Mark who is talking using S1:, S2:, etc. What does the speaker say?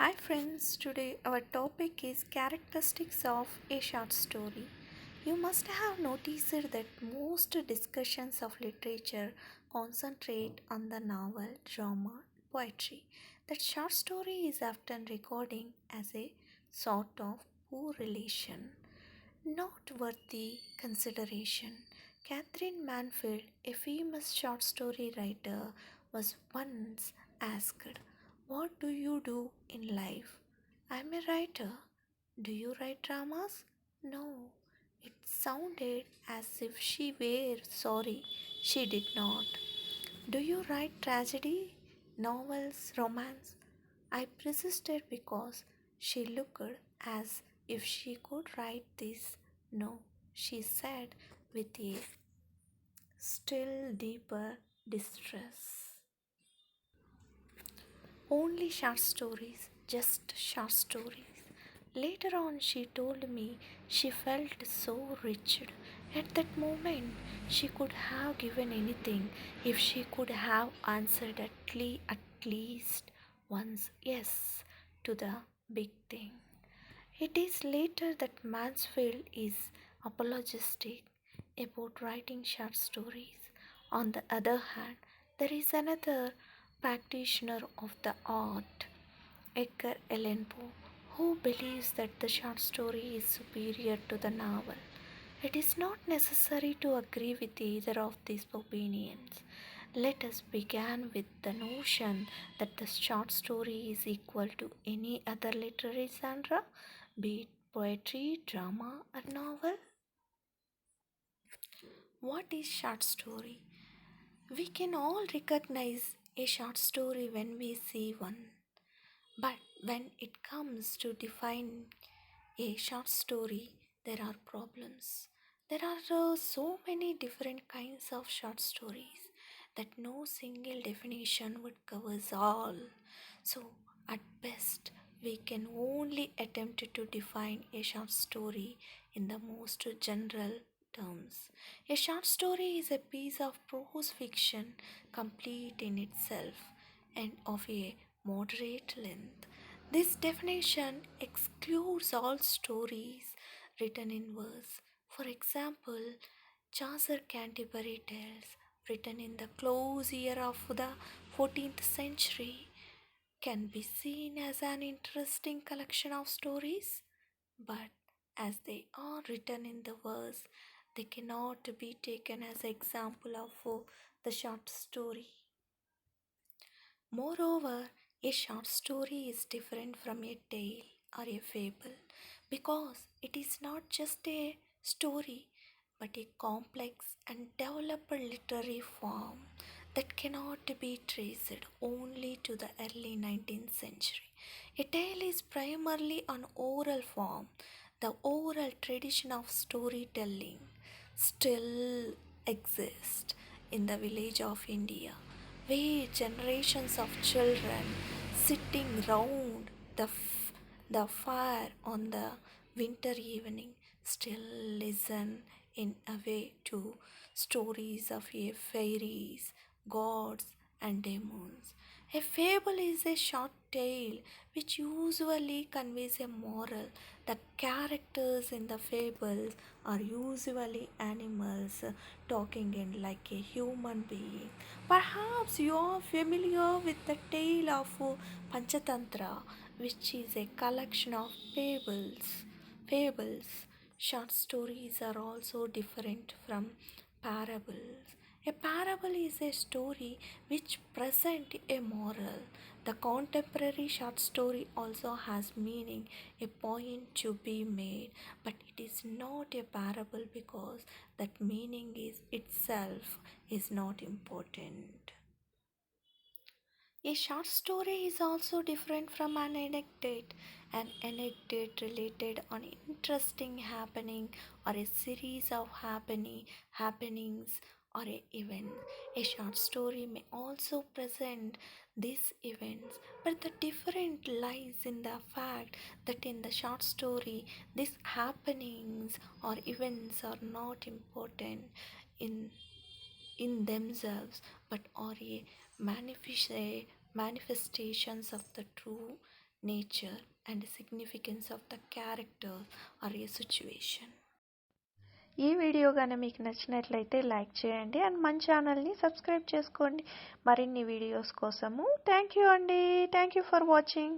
S1: Hi friends, today our topic is characteristics of a short story. You must have noticed that most discussions of literature concentrate on the novel, drama, poetry. That short story is often regarded as a sort of poor relation, not worthy consideration. Catherine Manfield, a famous short story writer, was once asked, "What do you do in life?" "I'm a writer." "Do you write dramas?" "No." It sounded as if she were sorry she did not. "Do you write tragedy, novels, romance?" I persisted because she looked as if she could write this. "No," she said with a still deeper distress. "Only short stories, just short stories." Later on, she told me she felt so wretched. At that moment, she could have given anything if she could have answered at least once yes to the big thing. It is later that Mansfield is apologetic about writing short stories. On the other hand, there is another practitioner of the art, Edgar Allan Poe, who believes that the short story is superior to the novel. It is not necessary to agree with either of these opinions. Let us begin with the notion that the short story is equal to any other literary genre, be it poetry, drama, or novel. What is short story? We can all recognize a short story when we see one. But when it comes to define a short story, there are problems. There are so many different kinds of short stories that no single definition would cover all. So, at best, we can only attempt to define a short story in the most general terms. A short story is a piece of prose fiction complete in itself and of a moderate length. This definition excludes all stories written in verse. For example, Chaucer Canterbury Tales, written in the close year of the 14th century, can be seen as an interesting collection of stories, but as they are written in the verse, they cannot be taken as an example of the short story. Moreover, a short story is different from a tale or a fable because it is not just a story but a complex and developed literary form that cannot be traced only to the early 19th century. A tale is primarily an oral form. The oral tradition of storytelling still exists in the village of India, where generations of children sitting round the fire on the winter evening still listen in a way to stories of fairies, gods, and demons. A fable is a short tale which usually conveys a moral. The characters in the fables are usually animals talking in like a human being. Perhaps you are familiar with the tale of Panchatantra, which is a collection of fables. Short stories are also different from parables. A parable is a story which presents a moral. The contemporary short story also has meaning, a point to be made, but it is not a parable because that meaning is itself is not important. A short story is also different from an anecdote. An anecdote related on interesting happening or a series of happenings or a event. A short story may also present these events, but the difference lies in the fact that in the short story these happenings or events are not important in themselves but are a manifestations of the true nature, and significance of the character or a situation.
S2: ఈ video కానీ మీకు నచ్చినట్లయితే like చేయండి and మన ఛానల్ని subscribe చేసుకోండి మరిన్ని videos కోసము. థ్యాంక్ యూ అండి. Thank you for watching.